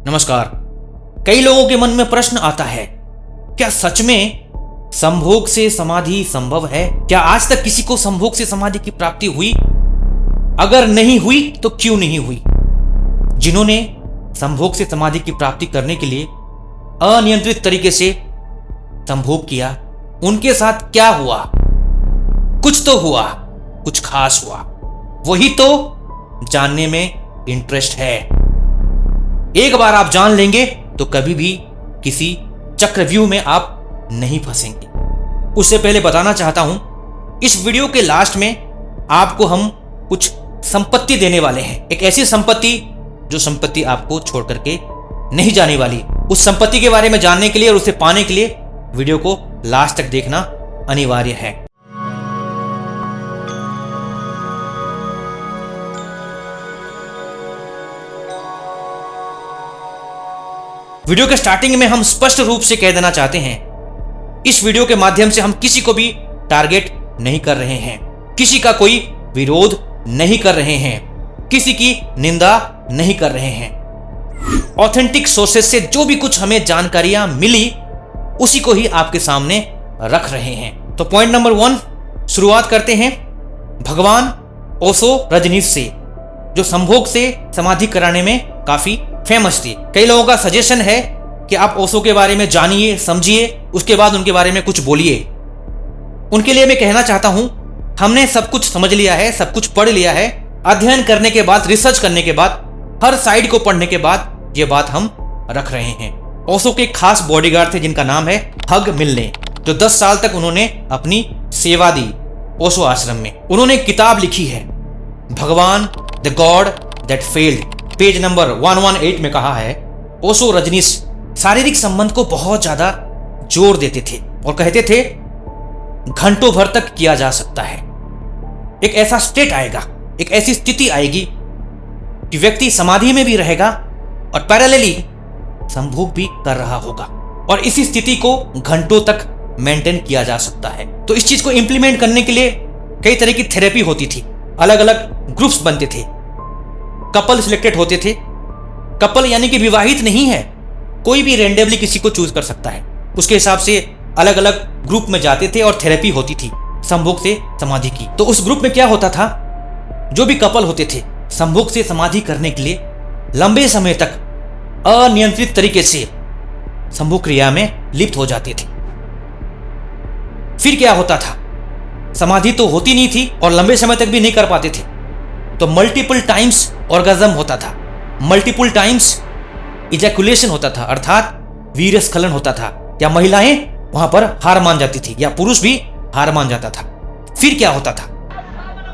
नमस्कार। कई लोगों के मन में प्रश्न आता है, क्या सच में संभोग से समाधि संभव है? क्या आज तक किसी को संभोग से समाधि की प्राप्ति हुई? अगर नहीं हुई तो क्यों नहीं हुई? जिन्होंने संभोग से समाधि की प्राप्ति करने के लिए अनियंत्रित तरीके से संभोग किया, उनके साथ क्या हुआ? कुछ तो हुआ, कुछ खास हुआ। वही तो जानने में इंटरेस्ट है। एक बार आप जान लेंगे तो कभी भी किसी चक्रव्यूह में आप नहीं फंसेंगे। उससे पहले बताना चाहता हूं, इस वीडियो के लास्ट में आपको हम कुछ संपत्ति देने वाले हैं। एक ऐसी संपत्ति जो संपत्ति आपको छोड़ करके नहीं जाने वाली। उस संपत्ति के बारे में जानने के लिए और उसे पाने के लिए वीडियो को लास्ट तक देखना अनिवार्य है। वीडियो के स्टार्टिंग में हम स्पष्ट रूप से कह देना चाहते हैं, इस वीडियो के माध्यम से हम किसी को भी टारगेट नहीं कर रहे हैं, किसी का कोई विरोध नहीं कर रहे हैं, किसी की निंदा नहीं कर रहे हैं। ऑथेंटिक सोर्सेस से जो भी कुछ हमें जानकारियां मिली उसी को ही आपके सामने रख रहे हैं। तो पॉइंट नंबर 1 शुरुआत करते हैं भगवान ओशो रजनीश से, जो संभोग से समाधि कराने में काफी फेमस थी। कई लोगों का सजेशन है कि आप ओशो के बारे में जानिए, समझिए, उसके बाद उनके बारे में कुछ बोलिए। उनके लिए मैं कहना चाहता हूं, हमने सब कुछ समझ लिया है, सब कुछ पढ़ लिया है। अध्ययन करने के बाद, रिसर्च करने के बाद, हर साइड को पढ़ने के बाद ये बात हम रख रहे हैं। ओशो के खास बॉडीगार्ड थे जिनका नाम है हग मिल्ने, जो 10 साल तक उन्होंने अपनी सेवा दी ओशो आश्रम में। उन्होंने एक किताब लिखी है, भगवान the God that failed. Page number 118 में कहा है, ओशो रजनीश शारीरिक संबंध को बहुत ज्यादा जोर देते थे और कहते थे घंटों भर तक किया जा सकता है। एक ऐसा स्टेट आएगा, एक ऐसी स्थिति आएगी कि व्यक्ति समाधि में भी रहेगा और पैरेलली संभोग भी कर रहा होगा और इसी स्थिति को घंटों तक मेंटेन किया जा सकता है। तो इस चीज को इंप्लीमेंट करने के लिए कई तरह की थेरेपी होती थी, अलग अलग ग्रुप्स बनते थे, कपल सिलेक्टेड होते थे। कपल यानी कि विवाहित नहीं है, कोई भी रेंडमली किसी को चूज कर सकता है। उसके हिसाब से अलग अलग ग्रुप में जाते थे और थेरेपी होती थी संभोग से समाधि की। तो उस ग्रुप में क्या होता था, जो भी कपल होते थे संभोग से समाधि करने के लिए लंबे समय तक अनियंत्रित तरीके से संभोग क्रिया में लिप्त हो जाते थे। फिर क्या होता था, समाधि तो होती नहीं थी और लंबे समय तक भी नहीं कर पाते थे, तो मल्टीपल टाइम्स ऑर्गेज्म होता था, मल्टीपल टाइम्स इजैकुलेशन होता था, अर्थात वीर्य स्खलन होता था, या महिलाएं वहां पर हार मान जाती थी या पुरुष भी हार मान जाता था। फिर क्या होता था,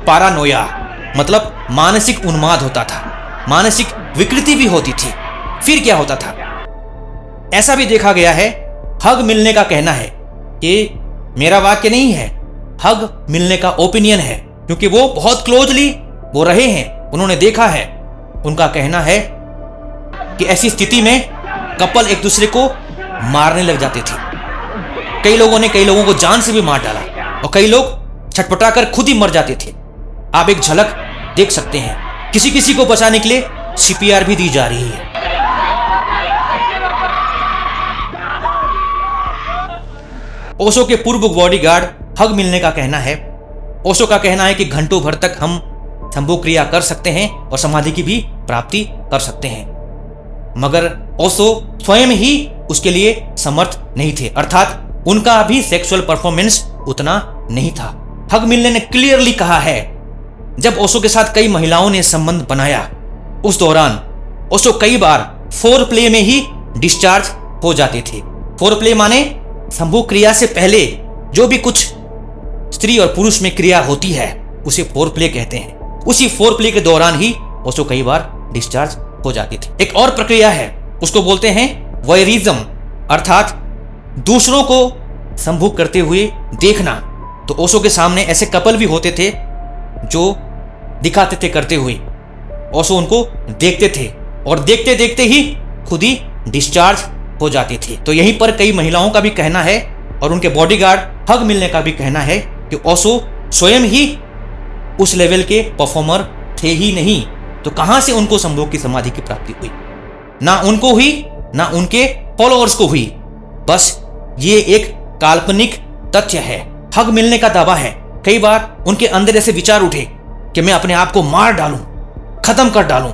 पारानोया मतलब मानसिक उन्माद होता था, मानसिक विकृति भी होती थी। फिर क्या होता था, ऐसा भी देखा गया है, हग मिलने का कहना है, कि मेरा वाक्य नहीं है, हग मिलने का ओपिनियन है, क्योंकि वो बहुत क्लोजली वो रहे हैं, उन्होंने देखा है। उनका कहना है कि ऐसी स्थिति में कपल एक दूसरे को मारने लग जाते थे। कई लोगों ने कई लोगों को जान से भी मार डाला और कई लोग छटपटाकर खुद ही मर जाते थे। आप एक झलक देख सकते हैं। किसी किसी को बचाने के लिए CPR भी दी जा रही है। ओशो के पूर्व बॉडीगार्ड हग मिलने का कहना है, ओशो का कहना है कि घंटों भर तक हम संभोग क्रिया कर सकते हैं और समाधि की भी प्राप्ति कर सकते हैं, मगर ओशो स्वयं ही उसके लिए समर्थ नहीं थे, अर्थात उनका भी सेक्सुअल परफॉर्मेंस उतना नहीं था। हग मिलने ने क्लियरली कहा है, जब ओशो के साथ कई महिलाओं ने संबंध बनाया, उस दौरान ओशो कई बार फोर प्ले में ही डिस्चार्ज हो जाते थे। फोर प्ले माने संभोग क्रिया से पहले जो भी कुछ स्त्री और पुरुष में क्रिया होती है उसे फोर प्ले कहते हैं। उसी फोर प्ले के दौरान ही ओशो कई बार डिस्चार्ज हो जाती थी। एक और प्रक्रिया है, उसको बोलते हैं वॉयरिज्म, अर्थात दूसरों को संभोग करते हुए देखना। तो ओशो के सामने ऐसे कपल भी होते थे जो दिखाते थे करते हुए, ओशो उनको देखते थे और देखते देखते ही खुद ही डिस्चार्ज हो जाते थे। तो यहीं पर कई महिलाओं का भी कहना है और उनके बॉडीगार्ड हग मिलने का भी कहना है कि ओशो स्वयं ही उस लेवल के परफॉर्मर थे ही नहीं, तो कहां से उनको संभोग की समाधि की प्राप्ति हुई। ना उनको हुई ना उनके फॉलोअर्स को हुई। बस ये एक काल्पनिक तथ्य है। हग मिलने का दावा है। कई बार उनके अंदर ऐसे विचार उठे कि मैं अपने आप को मार डालूं, खत्म कर डालूं।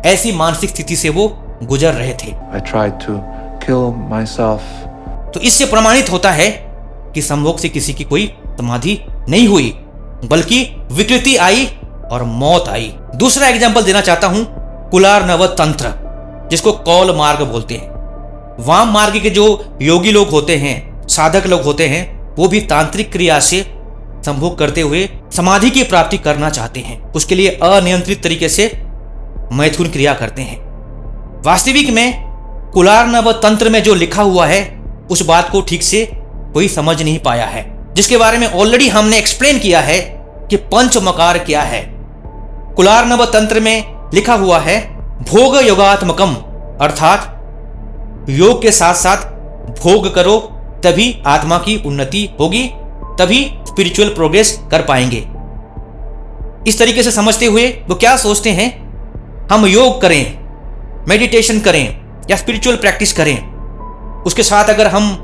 ऐसी मानसिक स्थिति से वो गुजर रहे थे। I tried to kill myself. तो इससे प्रमाणित होता है कि संभोग से किसी की कोई समाधि नहीं हुई, बल्कि विकृति आई और मौत आई। दूसरा एग्जाम्पल देना चाहता हूं, कुलार्णव तंत्र, जिसको कौल मार्ग बोलते हैं। वाम मार्ग के जो योगी लोग होते हैं, साधक लोग होते हैं, वो भी तांत्रिक क्रिया से संभोग करते हुए समाधि की प्राप्ति करना चाहते हैं। उसके लिए अनियंत्रित तरीके से मैथुन क्रिया करते हैं। वास्तविक में कुलार्णव तंत्र में जो लिखा हुआ है उस बात को ठीक से कोई समझ नहीं पाया है, जिसके बारे में ऑलरेडी हमने एक्सप्लेन किया है कि पंचमकार क्या है। कुलार्णव तंत्र में लिखा हुआ है भोग योगात्मकम, अर्थात योग के साथ साथ भोग करो तभी आत्मा की उन्नति होगी, तभी स्पिरिचुअल प्रोग्रेस कर पाएंगे। इस तरीके से समझते हुए वो क्या सोचते हैं, हम योग करें, मेडिटेशन करें या स्पिरिचुअल प्रैक्टिस करें, उसके साथ अगर हम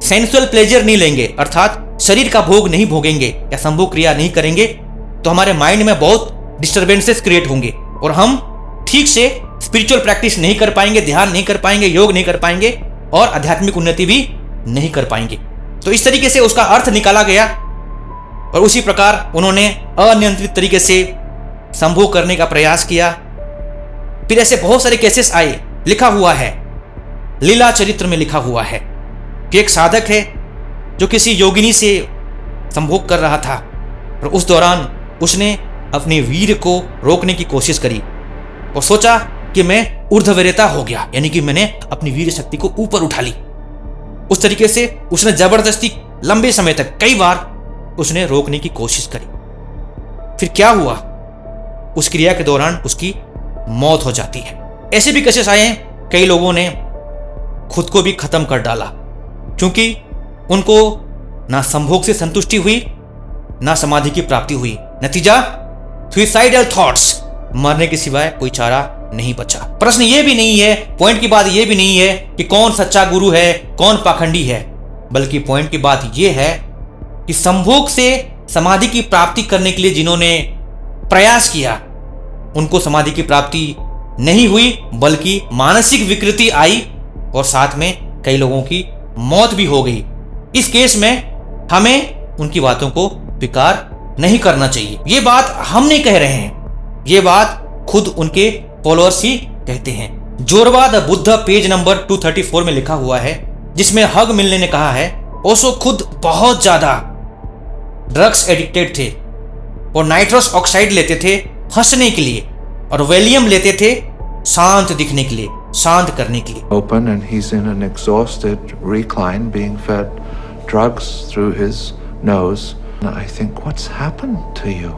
सेंसुअल प्लेजर नहीं लेंगे, अर्थात शरीर का भोग नहीं भोगेंगे या संभोग क्रिया नहीं करेंगे, तो हमारे माइंड में बहुत डिस्टर्बेंसेस क्रिएट होंगे और हम ठीक से स्पिरिचुअल प्रैक्टिस नहीं कर पाएंगे, ध्यान नहीं कर पाएंगे, योग नहीं कर पाएंगे और आध्यात्मिक उन्नति भी नहीं कर पाएंगे। तो इस तरीके से उसका अर्थ निकाला गया और उसी प्रकार उन्होंने अनियंत्रित तरीके से संभोग करने का प्रयास किया। फिर ऐसे बहुत सारे केसेस आए। लिखा हुआ है, लीला चरित्र में लिखा हुआ है कि एक साधक है जो किसी योगिनी से संभोग कर रहा था और उस दौरान उसने अपने वीर को रोकने की कोशिश करी और सोचा कि मैं ऊर्ध्वरेता हो गया, यानी कि मैंने अपनी वीर शक्ति को ऊपर उठा ली। उस तरीके से उसने जबरदस्ती लंबे समय तक कई बार उसने रोकने की कोशिश करी। फिर क्या हुआ, उस क्रिया के दौरान उसकी मौत हो जाती है। ऐसे भी केसेस आए हैं, कई लोगों ने खुद को भी खत्म कर डाला क्योंकि उनको ना संभोग से संतुष्टि हुई ना समाधि की प्राप्ति हुई। नतीजा सुइसाइडल थॉट्स, मरने के सिवाय कोई चारा नहीं बचा। प्रश्न ये भी नहीं है, पॉइंट की बात ये भी नहीं है कि कौन सच्चा गुरु है कौन पाखंडी है, बल्कि पॉइंट की बात ये है कि संभोग से समाधि की प्राप्ति करने के लिए जिन्होंने प्रयास किया उनको समाधि की प्राप्ति नहीं हुई, बल्कि मानसिक विकृति आई और साथ में कई लोगों की मौत भी हो गई। इस केस में हमें उनकी बातों को स्वीकार नहीं करना चाहिए। ये बात हम नहीं कह रहे हैं, ये बात खुद उनके फॉलोअर्स ही कहते हैं। जोरवा द बुद्ध पेज नंबर 234 में लिखा हुआ है, जिसमें हग मिलने ने कहा है ओशो खुद बहुत ज्यादा ड्रग्स एडिक्टेड थे और नाइट्रस ऑक्साइड लेते थे हंसने के लिए और वैलियम लेते थे शांत दिखने के लिए, शांत करने के लिए। Open and he's in an exhausted recline being fed drugs through his nose. I think what's happened to you?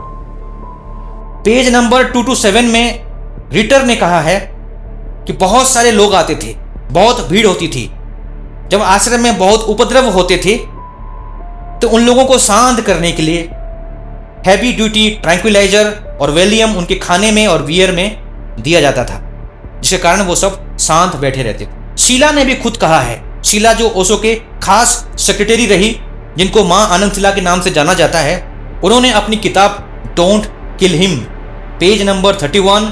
Page number 227 में रिटर ने कहा है कि बहुत सारे लोग आते थे, बहुत भीड़ होती थी। जब आश्रम में बहुत उपद्रव होते थे तो उन लोगों को शांत करने के लिए हैवी ड्यूटी ट्रैंक्विलाइजर और वैलियम उनके खाने में और बियर में दिया जाता था, जिसके कारण वो सब शांत बैठे रहते थे। शीला ने भी खुद कहा है, शीला जो ओशो के खास सेक्रेटरी रही, जिनको मां आनंदशिला के नाम से जाना जाता है, उन्होंने अपनी किताब don't kill him page number 31,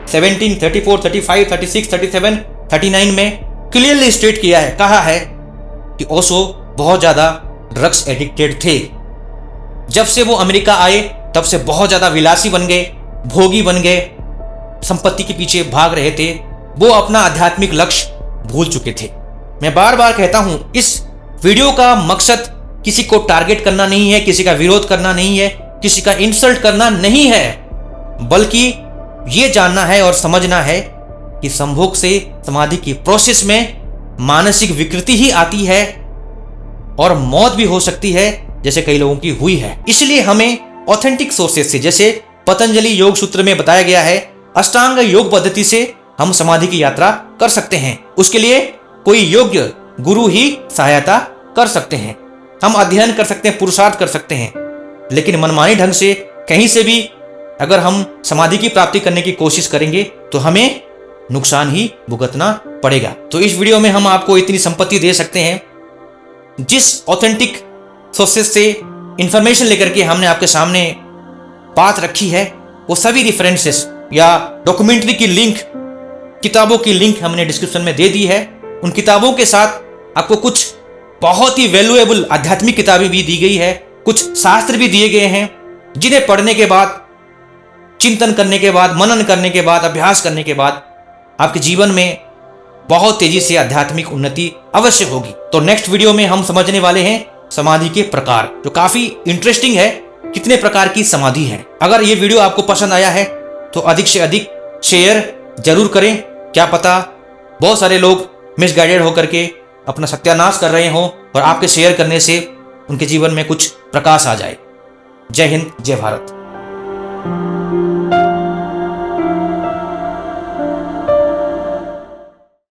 17, 34, 35, 36, 37, 39 में क्लियरली स्टेट किया है, कहा है कि ओशो बहुत ज्यादा ड्रग्स एडिक्टेड थे। जब से वो अमेरिका आए तब से बहुत ज्यादा विलासी बन गए, भोगी बन गए, संपत्ति के पीछे भाग रहे थे, वो अपना आध्यात्मिक लक्ष्य भूल चुके थे। मैं बार बार कहता हूं, इस वीडियो का मकसद किसी को टारगेट करना नहीं है, किसी का विरोध करना नहीं है, किसी का इंसल्ट करना नहीं है, बल्कि ये जानना है और समझना है कि संभोग से समाधि की प्रोसेस में मानसिक विकृति ही आती है और मौत भी हो सकती है, जैसे कई लोगों की हुई है। इसलिए हमें ऑथेंटिक सोर्सेज से, जैसे पतंजलि योग सूत्र में बताया गया है, अष्टांग योग पद्धति से हम समाधि की यात्रा कर सकते हैं। उसके लिए कोई योग्य गुरु ही सहायता कर सकते हैं। हम अध्ययन कर सकते हैं, पुरुषार्थ कर सकते हैं, लेकिन मनमानी ढंग से कहीं से भी अगर हम समाधि की प्राप्ति करने की कोशिश करेंगे तो हमें नुकसान ही भुगतना पड़ेगा। तो इस वीडियो में हम आपको इतनी संपत्ति दे सकते हैं, जिस ऑथेंटिक सोर्सेस से इंफॉर्मेशन लेकर के हमने आपके सामने बात रखी है, वो सभी रेफरेंसेस या डॉक्यूमेंट्री की लिंक, किताबों की लिंक हमने डिस्क्रिप्शन में दे दी है। उन किताबों के साथ आपको कुछ बहुत ही वैल्यूएबल आध्यात्मिक किताबें भी दी गई है, कुछ शास्त्र भी दिए गए हैं, जिन्हें पढ़ने के बाद, चिंतन करने के बाद, मनन करने के बाद, अभ्यास करने के बाद आपके जीवन में बहुत तेजी से आध्यात्मिक उन्नति अवश्य होगी। तो नेक्स्ट वीडियो में हम समझने वाले हैं समाधि के प्रकार, जो काफी इंटरेस्टिंग है, कितने प्रकार की समाधि है। अगर ये वीडियो आपको पसंद आया है तो अधिक से अधिक शेयर जरूर करें। क्या पता बहुत सारे लोग मिसगाइडेड होकर के अपना सत्यानाश कर रहे हों और आपके शेयर करने से उनके जीवन में कुछ प्रकाश आ जाए। जय हिंद, जय भारत।